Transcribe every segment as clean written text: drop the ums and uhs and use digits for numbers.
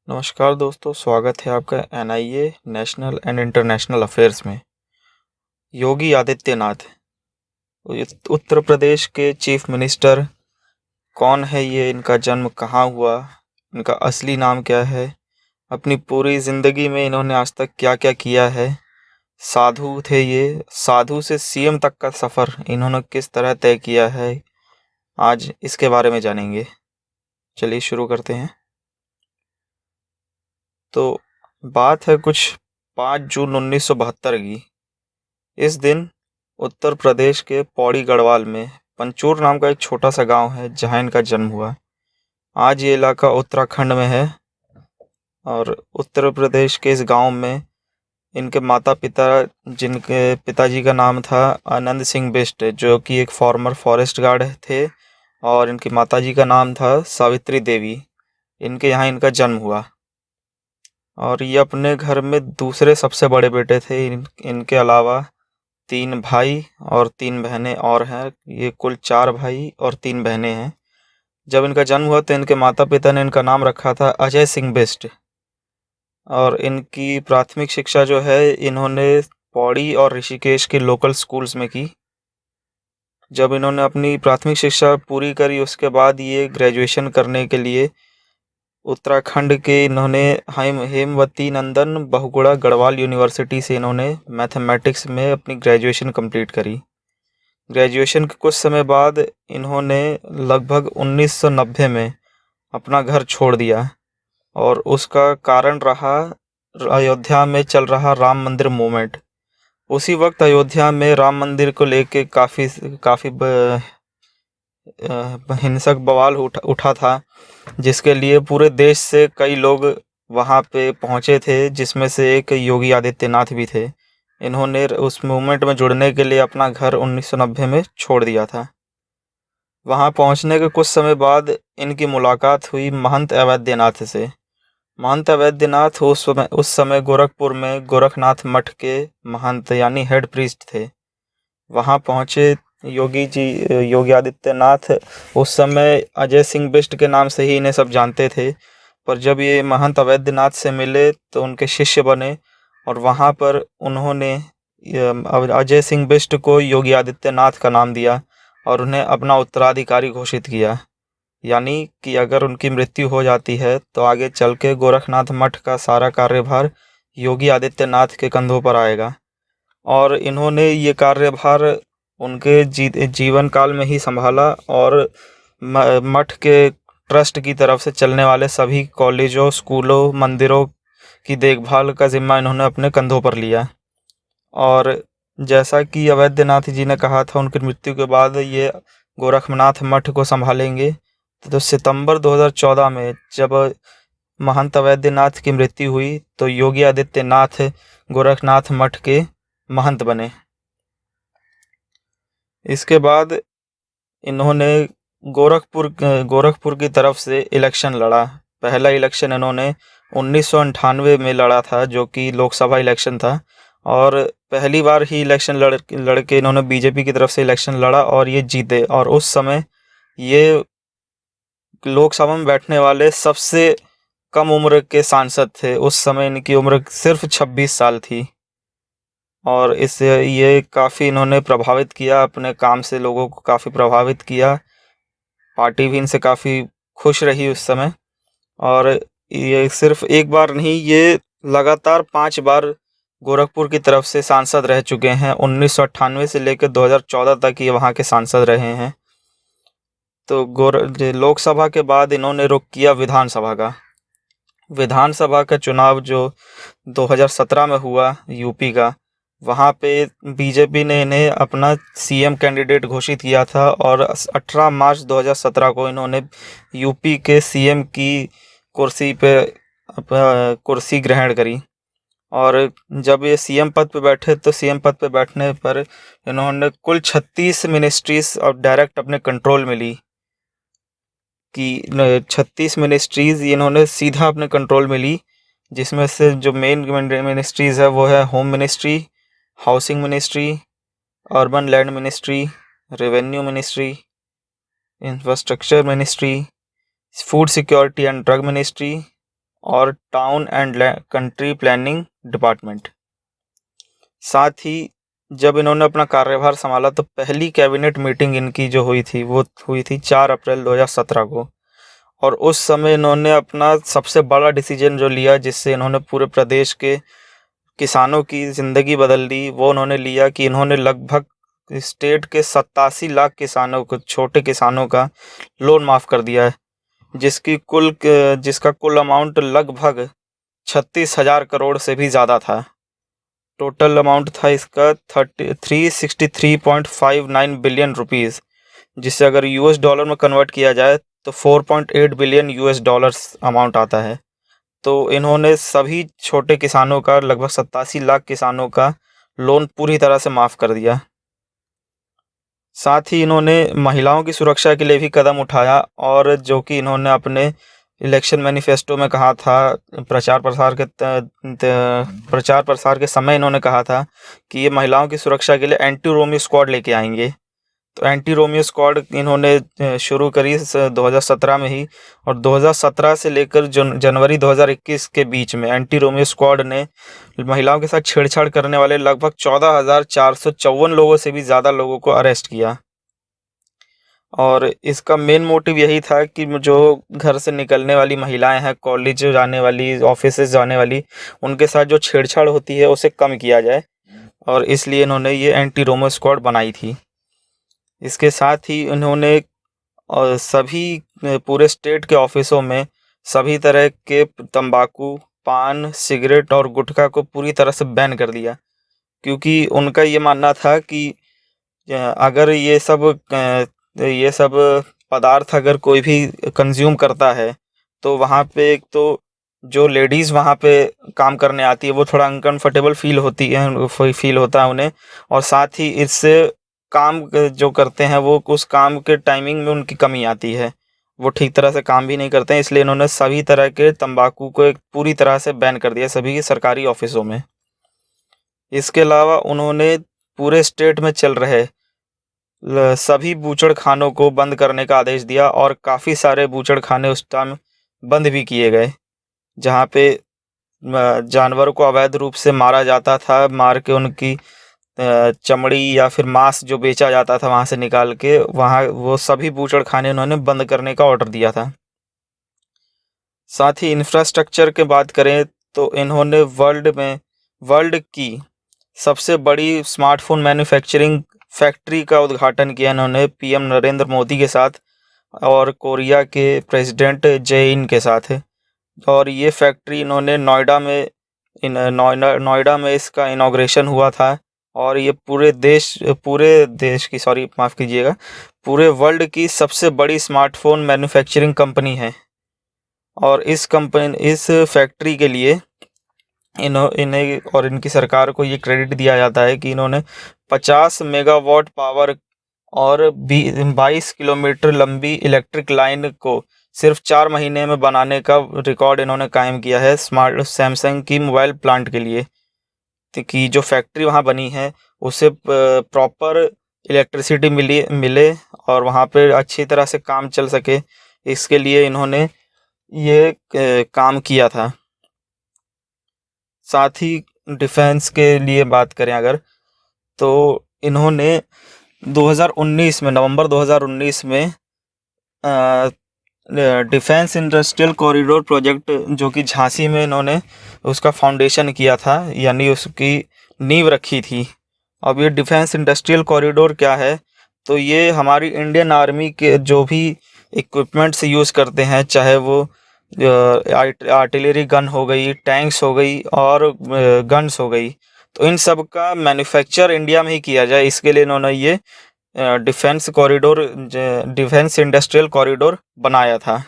नमस्कार दोस्तों, स्वागत है आपका NIA national and international affairs में। योगी आदित्यनाथ उत्तर प्रदेश के चीफ मिनिस्टर कौन है? ये इनका जन्म कहाँ हुआ? इनका असली नाम क्या है? अपनी पूरी ज़िंदगी में इन्होंने आज तक क्या क्या किया है? साधु थे ये। साधु से सीएम तक का सफ़र इन्होंने किस तरह तय किया है, आज इसके बारे में जानेंगे। चलिए शुरू करते हैं। तो बात है कुछ 5 जून 1972 की। इस दिन उत्तर प्रदेश के पौड़ी गढ़वाल में पंचूर नाम का एक छोटा सा गांव है, जहां इनका जन्म हुआ। आज ये इलाका उत्तराखंड में है और उत्तर प्रदेश के इस गांव में इनके माता पिता, जिनके पिताजी का नाम था आनंद सिंह बिष्ट, जो कि एक फॉर्मर फॉरेस्ट गार्ड थे, और इनकी माताजी का नाम था सावित्री देवी। इनके यहाँ इनका जन्म हुआ और ये अपने घर में दूसरे सबसे बड़े बेटे थे। इनके अलावा 3 भाई और 3 बहनें और हैं। ये कुल 4 भाई और 3 बहनें हैं। जब इनका जन्म हुआ तो इनके माता पिता ने इनका नाम रखा था अजय सिंह बिष्ट। और इनकी प्राथमिक शिक्षा जो है इन्होंने पौड़ी और ऋषिकेश के लोकल स्कूल्स में की। जब इन्होंने अपनी प्राथमिक शिक्षा पूरी करी, उसके बाद ये ग्रेजुएशन करने के लिए उत्तराखंड के इन्होंने हेमवती नंदन बहुगुणा गढ़वाल यूनिवर्सिटी से इन्होंने मैथमेटिक्स में अपनी ग्रेजुएशन कंप्लीट करी। ग्रेजुएशन के कुछ समय बाद इन्होंने लगभग 1990 में अपना घर छोड़ दिया और उसका कारण रहा अयोध्या में चल रहा राम मंदिर मूवमेंट। उसी वक्त अयोध्या में राम मंदिर को लेके काफ़ी हिंसक बवाल उठा था, जिसके लिए पूरे देश से कई लोग वहाँ पे पहुँचे थे, जिसमें से एक योगी आदित्यनाथ भी थे। इन्होंने उस मूवमेंट में जुड़ने के लिए अपना घर 1990 में छोड़ दिया था। वहाँ पहुँचने के कुछ समय बाद इनकी मुलाकात हुई महंत अवैधनाथ से। महंत अवैधनाथ उस समय गोरखपुर में गोरखनाथ मठ के महंत यानी हेड प्रीस्ट थे। वहाँ पहुँचे योगी आदित्यनाथ। उस समय अजय सिंह बिष्ट के नाम से ही इन्हें सब जानते थे, पर जब ये महंत अवैधनाथ से मिले तो उनके शिष्य बने और वहाँ पर उन्होंने अजय सिंह बिष्ट को योगी आदित्यनाथ का नाम दिया और उन्हें अपना उत्तराधिकारी घोषित किया। यानी कि अगर उनकी मृत्यु हो जाती है तो आगे चल के गोरखनाथ मठ का सारा कार्यभार योगी आदित्यनाथ के कंधों पर आएगा। और इन्होंने ये कार्यभार उनके जीवन काल में ही संभाला और मठ के ट्रस्ट की तरफ से चलने वाले सभी कॉलेजों, स्कूलों, मंदिरों की देखभाल का जिम्मा इन्होंने अपने कंधों पर लिया। और जैसा कि अवैधनाथ जी ने कहा था, उनकी मृत्यु के बाद ये गोरखनाथ मठ को संभालेंगे। तो सितंबर 2014 में जब महंत अवैधनाथ की मृत्यु हुई तो योगी आदित्यनाथ गोरखनाथ मठ के महंत बने। इसके बाद इन्होंने गोरखपुर की तरफ से इलेक्शन लड़ा। पहला इलेक्शन इन्होंने 1998 में लड़ा था, जो कि लोकसभा इलेक्शन था। और पहली बार ही इलेक्शन लड़के इन्होंने बीजेपी की तरफ से इलेक्शन लड़ा और ये जीते। और उस समय ये लोकसभा में बैठने वाले सबसे कम उम्र के सांसद थे। उस समय इनकी उम्र सिर्फ 26 साल थी और इससे ये काफ़ी इन्होंने प्रभावित किया, अपने काम से लोगों को काफ़ी प्रभावित किया। पार्टी भी इनसे काफ़ी खुश रही उस समय। और ये सिर्फ एक बार नहीं, ये लगातार 5 बार गोरखपुर की तरफ से सांसद रह चुके हैं। 1998 से लेकर 2014 तक ये वहाँ के सांसद रहे हैं। तो लोकसभा के बाद इन्होंने रुख किया विधानसभा का। विधानसभा का चुनाव जो 2017 में हुआ यूपी का, वहाँ पे बीजेपी ने इन्हें अपना सीएम कैंडिडेट घोषित किया था और 18 मार्च 2017 को इन्होंने यूपी के सीएम की कुर्सी पे कुर्सी ग्रहण करी। और जब ये सीएम पद पे बैठे तो सीएम पद पे बैठने पर इन्होंने कुल 36 मिनिस्ट्रीज और डायरेक्ट अपने कंट्रोल में ली। कि 36 मिनिस्ट्रीज इन्होंने सीधा अपने कंट्रोल में ली, जिसमें से जो मेन मिनिस्ट्रीज है वो है home ministry, housing ministry, urban land ministry, revenue ministry, infrastructure ministry, food security and drug ministry और town and country planning department. साथ ही जब इन्होंने अपना कार्यभार संभाला तो पहली कैबिनेट मीटिंग इनकी जो हुई थी वो हुई थी 4 अप्रैल 2017 को। और उस समय इन्होंने अपना सबसे बड़ा डिसीजन जो लिया, जिससे इन्होंने पूरे प्रदेश के किसानों की ज़िंदगी बदल दी, वो उन्होंने लिया कि इन्होंने लगभग स्टेट के 87 लाख किसानों को, छोटे किसानों का लोन माफ़ कर दिया है, जिसका कुल अमाउंट लगभग 36,000 करोड़ से भी ज़्यादा था। टोटल अमाउंट था इसका 363.59 बिलियन रुपीज़, जिसे अगर यूएस डॉलर में कन्वर्ट किया जाए तो 4.8 बिलियन यूएस डॉलर्स अमाउंट आता है। तो इन्होंने सभी छोटे किसानों का, लगभग 87 लाख किसानों का लोन पूरी तरह से माफ़ कर दिया। साथ ही इन्होंने महिलाओं की सुरक्षा के लिए भी कदम उठाया, और जो कि इन्होंने अपने इलेक्शन मैनिफेस्टो में कहा था, प्रचार प्रसार के समय इन्होंने कहा था कि ये महिलाओं की सुरक्षा के लिए एंटी रोमियो स्क्वाड लेके आएंगे। तो एंटी रोमियो स्क्वाड इन्होंने शुरू करी 2017 में ही, और 2017 से लेकर जनवरी 2021 के बीच में एंटी रोमियो स्क्वाड ने महिलाओं के साथ छेड़छाड़ करने वाले लगभग 14,454 लोगों से भी ज़्यादा लोगों को अरेस्ट किया। और इसका मेन मोटिव यही था कि जो घर से निकलने वाली महिलाएं हैं, कॉलेज जाने वाली, ऑफिसेज जाने वाली, उनके साथ जो छेड़छाड़ होती है उसे कम किया जाए, और इसलिए इन्होंने ये एंटी रोमियो स्क्वाड बनाई थी। इसके साथ ही इन्होंने सभी पूरे स्टेट के ऑफिसों में सभी तरह के तंबाकू, पान, सिगरेट और गुटखा को पूरी तरह से बैन कर दिया, क्योंकि उनका ये मानना था कि अगर ये सब पदार्थ अगर कोई भी कंज्यूम करता है तो वहाँ पे एक तो जो लेडीज़ वहाँ पे काम करने आती है वो थोड़ा अनकंफर्टेबल फील होता है उन्हें, और साथ ही इससे काम जो करते हैं वो उस काम के टाइमिंग में उनकी कमी आती है, वो ठीक तरह से काम भी नहीं करते हैं। इसलिए इन्होंने सभी तरह के तंबाकू को एक पूरी तरह से बैन कर दिया सभी सरकारी ऑफिसों में। इसके अलावा उन्होंने पूरे स्टेट में चल रहे सभी बूचड़खानों को बंद करने का आदेश दिया, और काफ़ी सारे बूचड़खाने उस टाइम बंद भी किए गए, जहाँ पे जानवरों को अवैध रूप से मारा जाता था, मार के उनकी चमड़ी या फिर मांस जो बेचा जाता था वहाँ से निकाल के, वहाँ वो सभी बूचड़खाने उन्होंने बंद करने का ऑर्डर दिया था। साथ ही इंफ्रास्ट्रक्चर की बात करें तो इन्होंने वर्ल्ड की सबसे बड़ी स्मार्टफोन मैन्युफैक्चरिंग फैक्ट्री का उद्घाटन किया इन्होंने पीएम नरेंद्र मोदी के साथ और कोरिया के प्रेसिडेंट जे-इन के साथ है। और ये फैक्ट्री इन्होंने नोएडा में इसका इनॉग्रेशन हुआ था, और ये पूरे देश की, सॉरी माफ़ कीजिएगा, पूरे वर्ल्ड की सबसे बड़ी स्मार्टफोन मैन्युफैक्चरिंग कंपनी है। और इस फैक्ट्री के लिए इन्हें और इनकी सरकार को ये क्रेडिट दिया जाता है कि इन्होंने 50 मेगावाट पावर और 22 किलोमीटर लंबी इलेक्ट्रिक लाइन को सिर्फ 4 महीने में बनाने का रिकॉर्ड इन्होंने कायम किया है सैमसंग की मोबाइल प्लांट के लिए। कि जो फैक्ट्री वहाँ बनी है उसे प्रॉपर इलेक्ट्रिसिटी मिले और वहाँ पे अच्छी तरह से काम चल सके, इसके लिए इन्होंने ये काम किया था। साथ ही डिफेंस के लिए बात करें अगर, तो इन्होंने 2019 में, नवंबर 2019 में डिफेंस इंडस्ट्रियल कॉरिडोर प्रोजेक्ट, जो कि झांसी में इन्होंने उसका फाउंडेशन किया था, यानी उसकी नींव रखी थी। अब ये डिफेंस इंडस्ट्रियल कॉरिडोर क्या है, तो ये हमारी इंडियन आर्मी के जो भी इक्विपमेंट्स यूज़ करते हैं, चाहे वो आर्टिलरी गन हो गई, टैंक्स हो गई और गन्स हो गई, तो इन सब का मैन्युफैक्चर इंडिया में ही किया जाए, इसके लिए इन्होंने ये डिफेंस इंडस्ट्रियल कॉरिडोर बनाया था,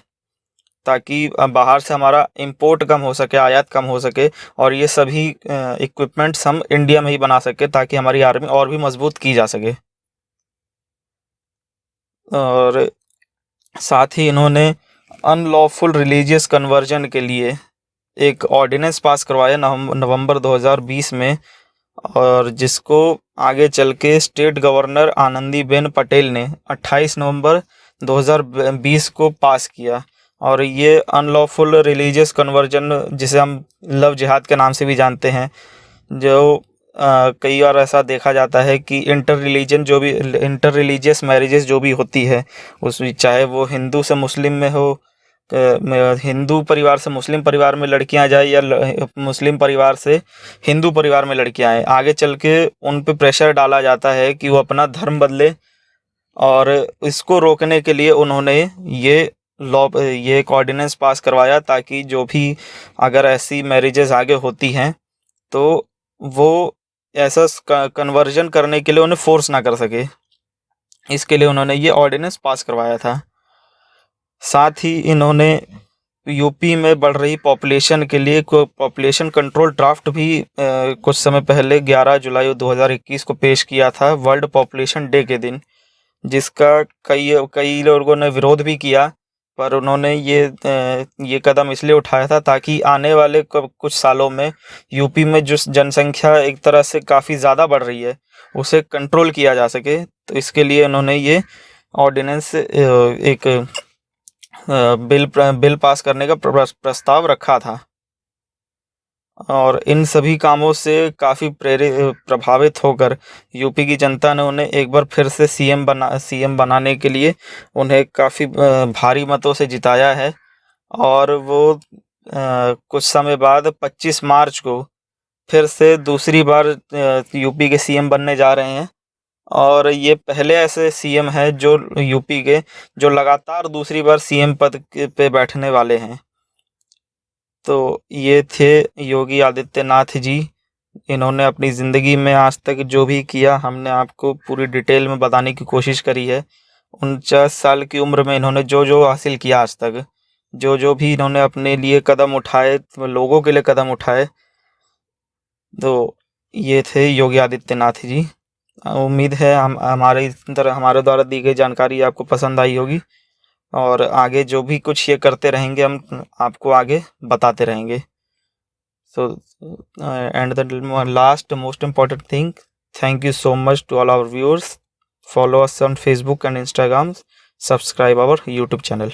ताकि बाहर से हमारा इंपोर्ट कम हो सके, आयात कम हो सके, और ये सभी इक्विपमेंट्स हम इंडिया में ही बना सके, ताकि हमारी आर्मी और भी मजबूत की जा सके। और साथ ही इन्होंने अनलॉफुल रिलीजियस कन्वर्जन के लिए एक ऑर्डिनेंस पास करवाया नवंबर 2020 में, और जिसको आगे चल के स्टेट गवर्नर आनंदीबेन पटेल ने 28 नवंबर 2020 को पास किया, और ये अनलॉफुल रिलीजियस कन्वर्जन, जिसे हम लव जिहाद के नाम से भी जानते हैं, जो कई बार ऐसा देखा जाता है कि इंटर रिलीजियस मैरिजेस जो भी होती है, उस चाहे वो हिंदू से मुस्लिम में हो, हिंदू परिवार से मुस्लिम परिवार में लड़कियां जाए या मुस्लिम परिवार से हिंदू परिवार में लड़कियां आए, आगे चल के उन पे प्रेशर डाला जाता है कि वो अपना धर्म बदले। और इसको रोकने के लिए उन्होंने ये एक ऑर्डिनेंस पास करवाया, ताकि जो भी अगर ऐसी मैरिजेस आगे होती हैं तो वो ऐसा कन्वर्जन करने के लिए उन्हें फोर्स ना कर सके। इसके लिए उन्होंने ये ऑर्डिनेंस पास करवाया था। साथ ही इन्होंने यूपी में बढ़ रही पॉपुलेशन के लिए पॉपुलेशन कंट्रोल ड्राफ्ट भी कुछ समय पहले 11 जुलाई 2021 को पेश किया था, वर्ल्ड पॉपुलेशन डे के दिन, जिसका कई लोगों ने विरोध भी किया। पर उन्होंने ये कदम इसलिए उठाया था ताकि आने वाले कुछ सालों में यूपी में जो जनसंख्या एक तरह से काफ़ी ज़्यादा बढ़ रही है, उसे कंट्रोल किया जा सके। तो इसके लिए उन्होंने ये ऑर्डिनेंस एक बिल पास करने का प्रस्ताव रखा था। और इन सभी कामों से काफ़ी प्रभावित होकर यूपी की जनता ने उन्हें एक बार फिर से सीएम बनाने के लिए उन्हें काफ़ी भारी मतों से जिताया है। और वो कुछ समय बाद 25 मार्च को फिर से दूसरी बार यूपी के सीएम बनने जा रहे हैं। और ये पहले ऐसे सीएम हैं जो यूपी के जो लगातार दूसरी बार सीएम पद पे बैठने वाले हैं। तो ये थे योगी आदित्यनाथ जी। इन्होंने अपनी ज़िंदगी में आज तक जो भी किया, हमने आपको पूरी डिटेल में बताने की कोशिश करी है। 49 साल की उम्र में इन्होंने जो जो हासिल किया आज तक, जो जो भी इन्होंने अपने लिए कदम उठाए, लोगों के लिए कदम उठाए, तो ये थे योगी आदित्यनाथ जी। उम्मीद है हमारे द्वारा दी गई जानकारी आपको पसंद आई होगी, और आगे जो भी कुछ ये करते रहेंगे हम आपको आगे बताते रहेंगे। So and the last most important thing, thank you so much to all our viewers. Follow us on Facebook and Instagram. Subscribe our YouTube channel.